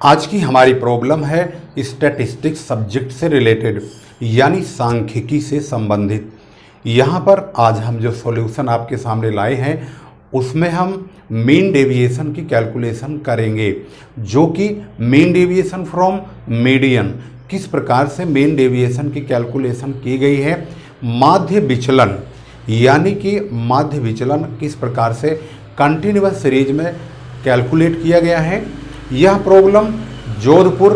आज की हमारी प्रॉब्लम है स्टैटिस्टिक्स सब्जेक्ट से रिलेटेड यानी सांख्यिकी से संबंधित। यहाँ पर आज हम जो सॉल्यूशन आपके सामने लाए हैं उसमें हम मीन डेविएशन की कैलकुलेशन करेंगे, जो कि मीन डेविएशन फ्रॉम मीडियन, किस प्रकार से मीन डेविएशन की कैलकुलेशन की गई है, माध्य विचलन यानी कि माध्य विचलन किस प्रकार से कंटिन्यूअस सीरीज में कैलकुलेट किया गया है। यह प्रॉब्लम जोधपुर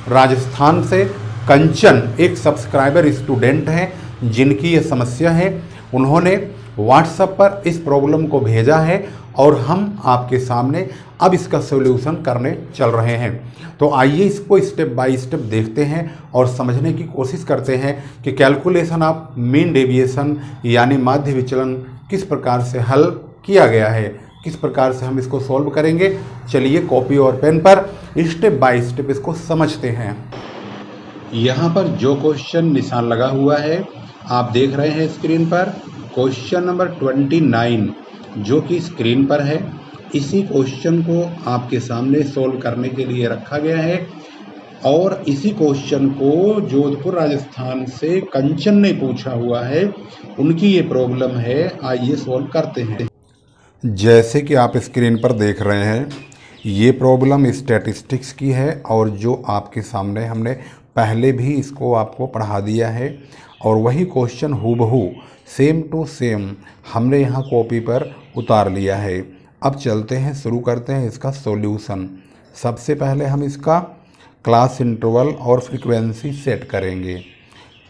राजस्थान से कंचन एक सब्सक्राइबर स्टूडेंट हैं जिनकी ये समस्या है। उन्होंने व्हाट्सएप पर इस प्रॉब्लम को भेजा है और हम आपके सामने अब इसका सॉल्यूशन करने चल रहे हैं। तो आइए इसको स्टेप बाय स्टेप देखते हैं और समझने की कोशिश करते हैं कि कैलकुलेशन ऑफ मीन डेविएशन यानी माध्य विचलन किस प्रकार से हल किया गया है, किस प्रकार से हम इसको सॉल्व करेंगे। चलिए कॉपी और पेन पर स्टेप बाय स्टेप इसको समझते हैं। यहाँ पर जो क्वेश्चन निशान लगा हुआ है आप देख रहे हैं स्क्रीन पर, क्वेश्चन नंबर 29 जो कि स्क्रीन पर है, इसी क्वेश्चन को आपके सामने सॉल्व करने के लिए रखा गया है और इसी क्वेश्चन को जोधपुर राजस्थान से कंचन ने पूछा हुआ है। उनकी ये प्रॉब्लम है, आइए सॉल्व करते हैं। जैसे कि आप स्क्रीन पर देख रहे हैं ये प्रॉब्लम स्टैटिस्टिक्स की है और जो आपके सामने हमने पहले भी इसको आपको पढ़ा दिया है और वही क्वेश्चन हूबहू सेम टू सेम हमने यहाँ कॉपी पर उतार लिया है। अब चलते हैं, शुरू करते हैं इसका सॉल्यूशन। सबसे पहले हम इसका क्लास इंटरवल और फ्रीक्वेंसी सेट करेंगे।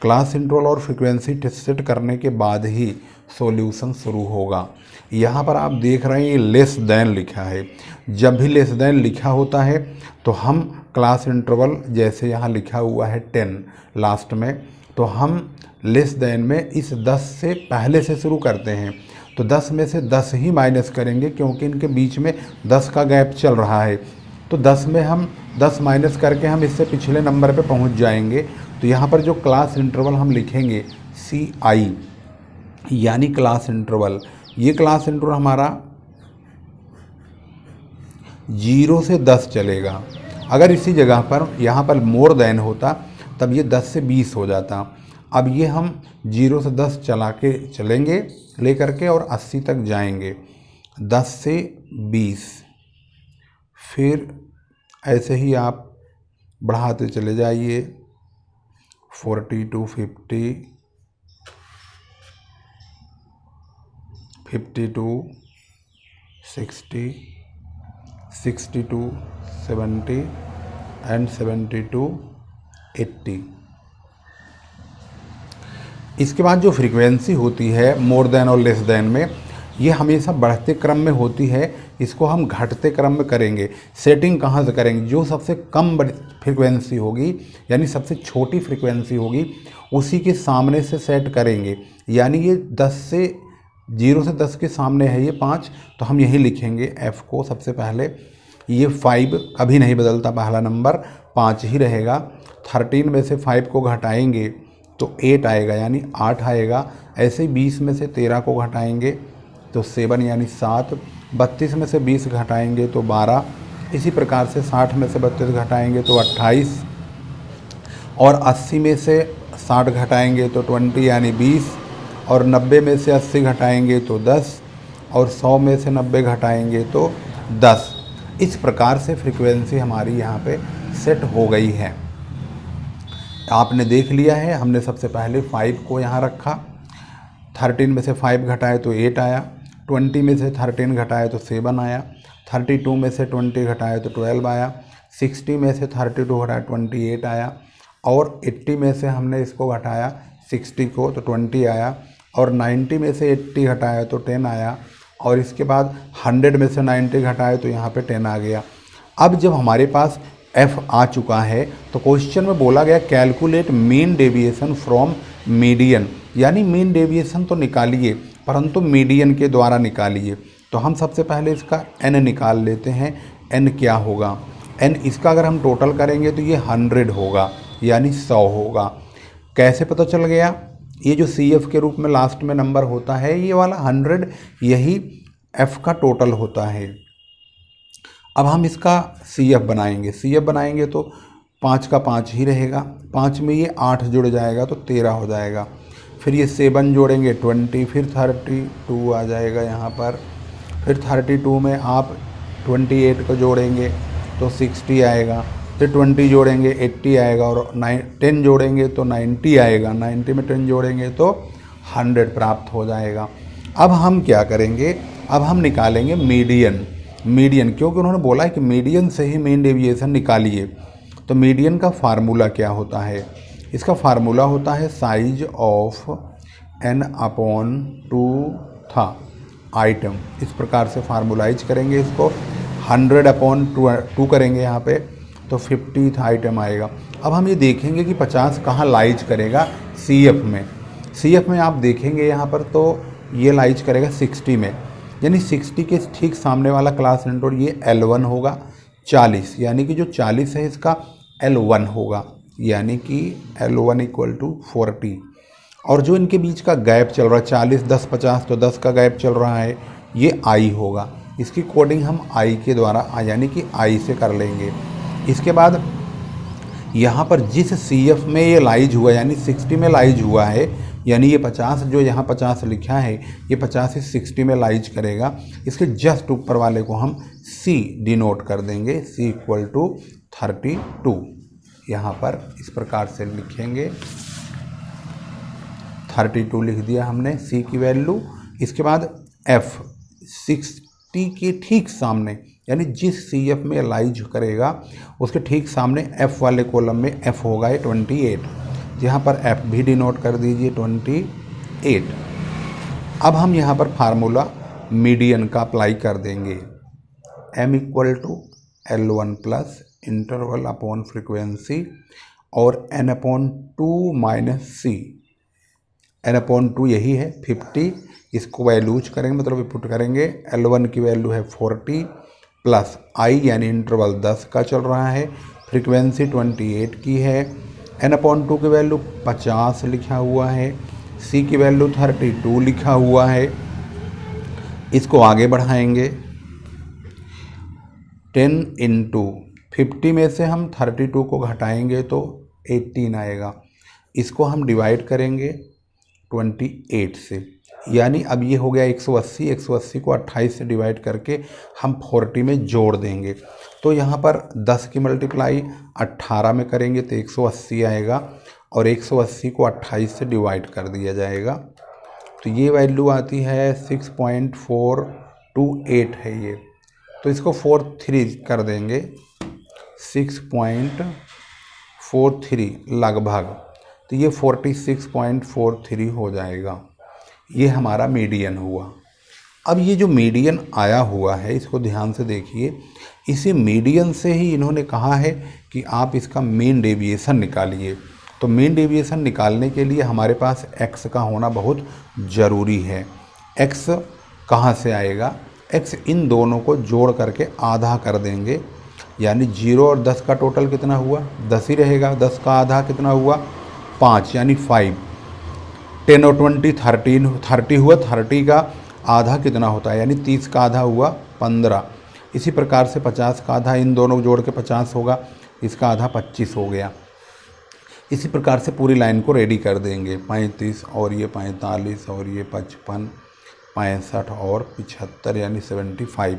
क्लास इंटरवल और फ्रीक्वेंसी सेट करने के बाद ही सॉल्यूशन शुरू होगा। यहाँ पर आप देख रहे हैं ये लेस देन लिखा है। जब भी लेस देन लिखा होता है तो हम क्लास इंटरवल, जैसे यहाँ लिखा हुआ है 10 लास्ट में, तो हम लेस देन में इस 10 से पहले से शुरू करते हैं। तो 10 में से 10 ही माइनस करेंगे क्योंकि इनके बीच में 10 का गैप चल रहा है। तो 10 में हम 10 माइनस करके हम इससे पिछले नंबर पे पहुंच जाएंगे। तो यहाँ पर जो क्लास इंटरवल हम लिखेंगे CI यानी क्लास इंटरवल, ये क्लास इंटरवल हमारा 0 से 10 चलेगा। अगर इसी जगह पर यहाँ पर मोर देन होता तब ये 10 से 20 हो जाता। अब ये हम 0 से 10 चला के चलेंगे लेकर के और 80 तक जाएंगे, 10 से 20, फिर ऐसे ही आप बढ़ाते चले जाइए 40 to 50, 50 to 60, 60 to 70 and 70 to 80। इसके बाद जो फ्रीक्वेंसी होती है मोर देन और लेस देन में, ये हमेशा बढ़ते क्रम में होती है, इसको हम घटते क्रम में करेंगे। सेटिंग कहाँ से करेंगे, जो सबसे कम फ्रीक्वेंसी होगी यानी सबसे छोटी फ्रीक्वेंसी होगी उसी के सामने से सेट करेंगे। यानी ये 0 से 10 के सामने है ये 5, तो हम यही लिखेंगे F को सबसे पहले। ये 5 कभी नहीं बदलता, पहला नंबर 5 ही रहेगा। 13 में से 5 को घटाएंगे तो 8 आएगा यानी 8 आएगा। ऐसे ही 20 में से 13 को घटाएंगे तो 7 यानी 7। 32 में से 20 घटाएंगे तो 12। इसी प्रकार से 60 में से 32 घटाएंगे तो 28 और 80 में से 60 घटाएंगे तो 20 यानी 20 और 90 में से 80 घटाएंगे तो 10 और 100 में से 90 घटाएंगे तो 10। इस प्रकार से फ्रीक्वेंसी हमारी यहाँ पे सेट हो गई है। आपने देख लिया है, हमने सबसे पहले 5 को यहाँ रखा, 13 में से 5 घटाए तो 8 आया, 20 में से 13 घटाए तो 7 आया, 32 में से 20 घटाए तो 12 आया, 60 में से 32 घटाए 28 आया और 80 में से हमने इसको घटाया 60 को तो 20 आया और 90 में से 80 घटाया तो 10 आया और इसके बाद 100 में से 90 घटाए तो यहाँ पे 10 आ गया। अब जब हमारे पास F आ चुका है तो क्वेश्चन में बोला गया calculate mean deviation from median, यानी मीन डेविएशन तो निकालिए परंतु मीडियन के द्वारा निकालिए। तो हम सबसे पहले इसका n निकाल लेते हैं। n क्या होगा, n इसका अगर हम टोटल करेंगे तो ये 100 होगा यानी 100 होगा। कैसे पता चल गया, ये जो CF के रूप में लास्ट में नंबर होता है ये वाला 100 यही F का टोटल होता है। अब हम इसका CF बनाएंगे। CF बनाएंगे तो 5 का 5 ही रहेगा, 5 में ये 8 जुड़ जाएगा तो 13 हो जाएगा। फिर ये 7 जोड़ेंगे 20, फिर 32 आ जाएगा यहाँ पर। फिर 32 में आप 28 को जोड़ेंगे तो 60 आएगा। फिर 20 जोड़ेंगे 80 आएगा, और 10 जोड़ेंगे तो 90 आएगा। 90 में 10 जोड़ेंगे तो 100 प्राप्त हो जाएगा। अब हम क्या करेंगे, अब हम निकालेंगे मीडियन। मीडियन क्योंकि उन्होंने बोला है कि मीडियन से ही मीन डेविएशन निकालिए। तो मीडियन का फार्मूला क्या होता है, इसका फार्मूला होता है साइज ऑफ n/2 था आइटम। इस प्रकार से फार्मूलाइज करेंगे इसको। 100/2 करेंगे यहाँ पे तो 50th आइटम आएगा। अब हम ये देखेंगे कि 50 कहाँ लाइज करेगा, CF में। CF में आप देखेंगे यहाँ पर तो ये लाइज करेगा 60 में, यानी 60 के ठीक सामने वाला क्लास इंटोड ये L1 होगा। 40 यानी कि जो 40 है इसका L1 होगा, यानी कि L1 = 40। और जो इनके बीच का गैप चल रहा है 40, 10, 50, तो 10 का गैप चल रहा है, ये I होगा। इसकी कोडिंग हम I के द्वारा यानी कि I से कर लेंगे। इसके बाद यहाँ पर जिस CF में ये लाइज हुआ यानी 60 में लाइज हुआ है, यानी ये 50 जो यहाँ 50 लिखा है ये 50 इस 60 में लाइज करेगा। इसके जस्ट ऊपर वाले को हम C डिनोट कर देंगे, C = 32। यहाँ पर इस प्रकार से लिखेंगे, 32 लिख दिया हमने C की वैल्यू। इसके बाद F 60 के ठीक सामने यानी जिस CF में लाइज करेगा उसके ठीक सामने F वाले कॉलम में F होगा 28, यहाँ पर F भी डिनोट कर दीजिए 28। अब हम यहाँ पर फार्मूला मीडियन का अप्लाई कर देंगे, M = L1 plus interval upon frequency और n/2 - C। n/2 यही है 50, इसको वैल्यूज करेंगे मतलब पुट करेंगे। L1 की वैल्यू है 40 प्लस I यानी इंटरवल 10 का चल रहा है, फ्रीक्वेंसी 28 की है, n/2 की वैल्यू 50 लिखा हुआ है, C की वैल्यू 32 लिखा हुआ है। इसको आगे बढ़ाएंगे, 10 × 50 में से हम 32 को घटाएंगे तो 18 आएगा। इसको हम डिवाइड करेंगे 28 से, यानी अब ये हो गया 180। 180 को 28 से डिवाइड करके हम 40 में जोड़ देंगे। तो यहाँ पर 10 की मल्टीप्लाई 18 में करेंगे तो 180 आएगा, और 180 को 28 से डिवाइड कर दिया जाएगा तो ये वैल्यू आती है 6.428 है ये। तो इसको 43 कर देंगे, 6.43 लगभग, तो ये 46.43 हो जाएगा। ये हमारा मीडियन हुआ। अब ये जो मीडियन आया हुआ है इसको ध्यान से देखिए, इसी मीडियन से ही इन्होंने कहा है कि आप इसका मीन डेविएशन निकालिए। तो मीन डेविएशन निकालने के लिए हमारे पास x का होना बहुत ज़रूरी है। x कहाँ से आएगा, x इन दोनों को जोड़ करके आधा कर देंगे, यानी 0 और 10 का टोटल कितना हुआ, 10 ही रहेगा। 10 का आधा कितना हुआ, 5 यानी 5। 10 और 20 30 हुआ, 30 का आधा कितना होता है, यानी 30 का आधा हुआ 15। इसी प्रकार से 50 का आधा, इन दोनों जोड़ के 50 होगा, इसका आधा 25 हो गया। इसी प्रकार से पूरी लाइन को रेडी कर देंगे, 35 और ये 45 और ये 55, 65 और 75 यानी 75।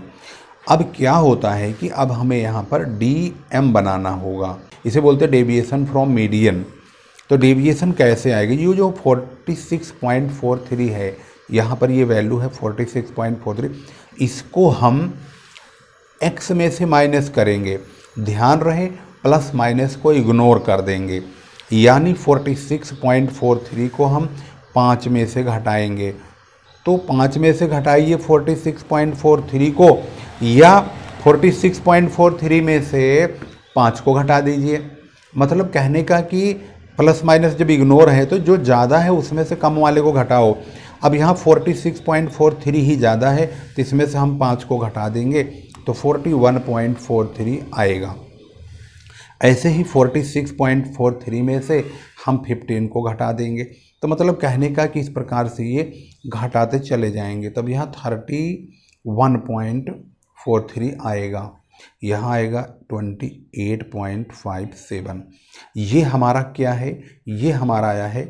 अब क्या होता है कि अब हमें यहाँ पर DM बनाना होगा, इसे बोलते हैं डेविएशन फ्रॉम मीडियन। तो डेविएशन कैसे आएगी, ये जो 46.43 है यहाँ पर ये वैल्यू है 46.43, इसको हम x में से माइनस करेंगे। ध्यान रहे प्लस माइनस को इग्नोर कर देंगे, यानी 46.43 को हम 5 में से घटाएंगे। तो 5 में से घटाइए 46.43 को, या 46.43 में से 5 को घटा दीजिए। मतलब कहने का कि प्लस माइनस जब इग्नोर है तो जो ज़्यादा है उसमें से कम वाले को घटाओ। अब यहाँ 46.43 ही ज़्यादा है तो इसमें से हम 5 को घटा देंगे तो 41.43 आएगा। ऐसे ही 46.43 में से हम 15 को घटा देंगे। तो मतलब कहने का कि इस प्रकार से ये घटाते चले जाएंगे, तब यहाँ 31.43 आएगा। यहाँ आएगा 28.57। ये हमारा क्या है, ये हमारा आया है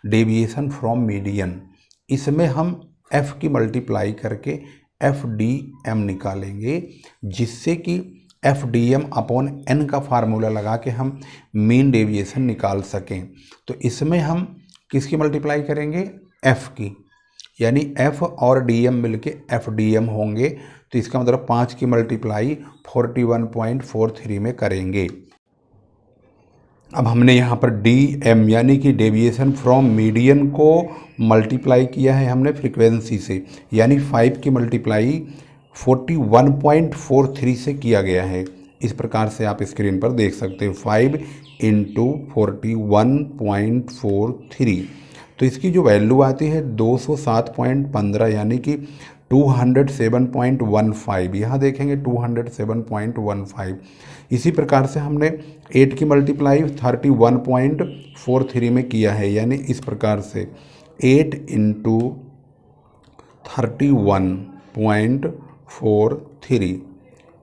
डेविएशन फ्रॉम मीडियन। इसमें हम f की मल्टीप्लाई करके FDM निकालेंगे, जिससे कि FDM अपॉन n का फार्मूला लगा के हम मीन डेविएशन निकाल सकें। तो इसमें हम किसकी मल्टीप्लाई करेंगे, f की, यानी f और dm मिलके FDM होंगे। तो इसका मतलब 5 की मल्टीप्लाई 41.43 में करेंगे। अब हमने यहाँ पर DM यानी कि डेविएशन फ्रॉम मीडियन को मल्टीप्लाई किया है हमने फ्रीक्वेंसी से, यानी 5 की मल्टीप्लाई 41.43 से किया गया है। इस प्रकार से आप स्क्रीन पर देख सकते हो 5 × 41.43। तो इसकी जो वैल्यू आती है 207.15 यानी कि 207.15। यहाँ देखेंगे 207.15। इसी प्रकार से हमने 8 की मल्टीप्लाई 31.43 में किया है, यानी इस प्रकार से 8 × 31.43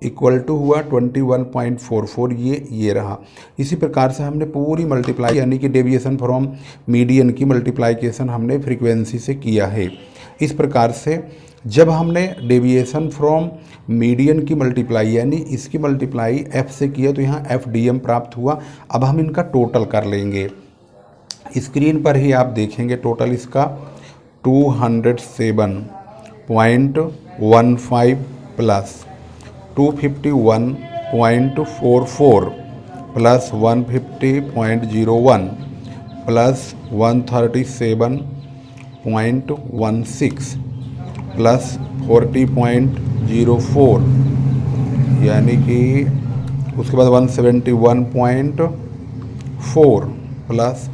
इक्वल टू हुआ 21.44। ये रहा। इसी प्रकार से हमने पूरी मल्टीप्लाई यानी कि डेविएशन फ्रॉम मीडियन की मल्टीप्लाइकेशन हमने फ्रीक्वेंसी से किया है। इस प्रकार से जब हमने डेविएशन फ्रॉम मीडियन की मल्टीप्लाई यानी इसकी मल्टीप्लाई f से किया तो यहाँ FDM प्राप्त हुआ। अब हम इनका टोटल कर लेंगे। स्क्रीन पर ही आप देखेंगे टोटल इसका 207.15 प्लस 251.44 प्लस 150.01 प्लस 137.16 प्लस 40.04 यानी कि उसके बाद 171.4 प्लस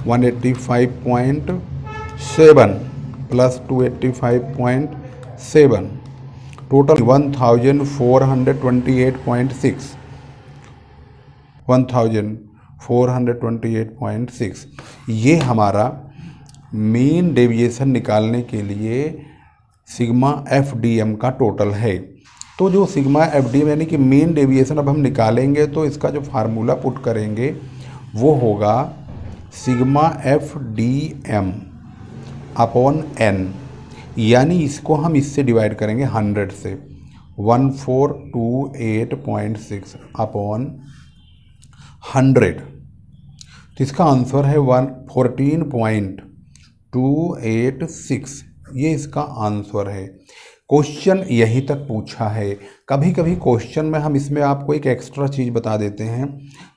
185.7 प्लस 285.7 टोटल 1428.6 ये हमारा मीन डेविएशन निकालने के लिए सिग्मा FDM का टोटल है। तो जो सिग्मा FDM यानी कि मीन डेविएशन अब हम निकालेंगे तो इसका जो फार्मूला पुट करेंगे वो होगा सिग्मा FDM अपॉन n, यानी इसको हम इससे डिवाइड करेंगे 100 से 1428.6 अपॉन 100। तो इसका आंसर है 14.286। ये इसका आंसर है। क्वेश्चन यहीं तक पूछा है। कभी कभी क्वेश्चन में हम इसमें आपको एक एक्स्ट्रा चीज़ बता देते हैं,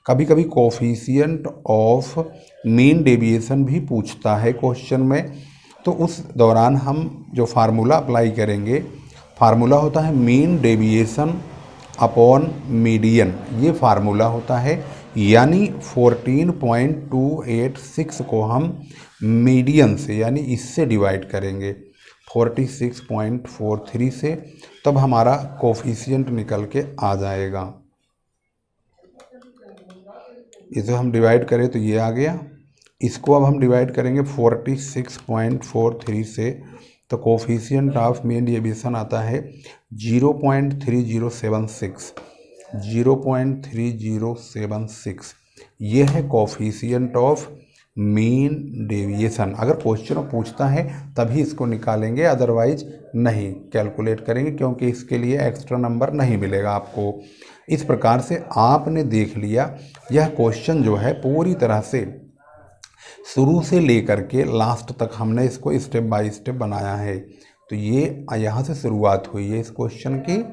कभी कभी कोफिशिएंट ऑफ मीन डेविएशन भी पूछता है क्वेश्चन में। तो उस दौरान हम जो फार्मूला अप्लाई करेंगे, फार्मूला होता है मीन डेविएशन अपॉन मीडियन, ये फार्मूला होता है। यानी 14.286 को हम मीडियन से यानी इससे डिवाइड करेंगे 46.43 से, तब हमारा कोफिशिएंट निकल के आ जाएगा। इसे हम डिवाइड करें तो ये आ गया। इसको अब हम डिवाइड करेंगे 46.43 से, तो कोफिशिएंट ऑफ मीन डेविएशन आता है 0.3076। 0.3076 ये है कोफिशिएंट ऑफ मीन डेविएशन। अगर क्वेश्चन पूछता है तभी इसको निकालेंगे, अदरवाइज नहीं कैलकुलेट करेंगे, क्योंकि इसके लिए एक्स्ट्रा नंबर नहीं मिलेगा आपको। इस प्रकार से आपने देख लिया यह क्वेश्चन जो है पूरी तरह से शुरू से लेकर के लास्ट तक हमने इसको स्टेप बाय स्टेप बनाया है। तो ये यहाँ से शुरुआत हुई है इस क्वेश्चन की,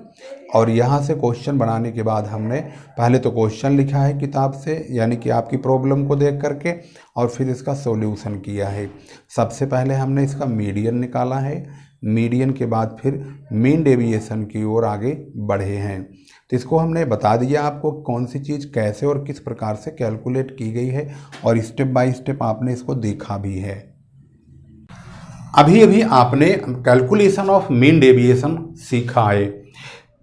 और यहाँ से क्वेश्चन बनाने के बाद हमने पहले तो क्वेश्चन लिखा है किताब से यानी कि आपकी प्रॉब्लम को देख करके, और फिर इसका सॉल्यूशन किया है। सबसे पहले हमने इसका मीडियन निकाला है, मीडियन के बाद फिर मीन डेविएशन की ओर आगे बढ़े हैं। तो इसको हमने बता दिया आपको कौन सी चीज़ कैसे और किस प्रकार से कैलकुलेट की गई है, और स्टेप बाय स्टेप आपने इसको देखा भी है। अभी अभी आपने कैलकुलेशन ऑफ मीन डेविएशन सीखा है।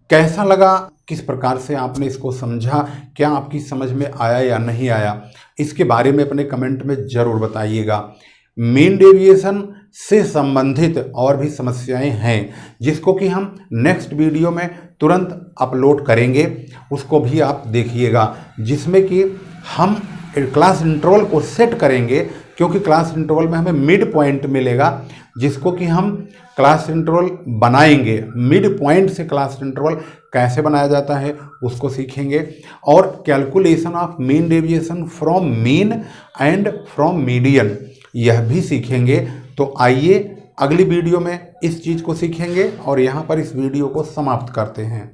कैसा लगा, किस प्रकार से आपने इसको समझा, क्या आपकी समझ में आया या नहीं आया, इसके बारे में अपने कमेंट में ज़रूर बताइएगा। मीन डेविएशन से संबंधित और भी समस्याएं हैं जिसको कि हम नेक्स्ट वीडियो में तुरंत अपलोड करेंगे, उसको भी आप देखिएगा, जिसमें कि हम क्लास इंटरवल को सेट करेंगे, क्योंकि क्लास इंटरवल में हमें मिड पॉइंट मिलेगा, जिसको कि हम क्लास इंटरवल बनाएंगे। मिड पॉइंट से क्लास इंटरवल कैसे बनाया जाता है उसको सीखेंगे, और calculation of mean deviation from mean and from median यह भी सीखेंगे। तो आइए अगली वीडियो में इस चीज़ को सीखेंगे और यहाँ पर इस वीडियो को समाप्त करते हैं।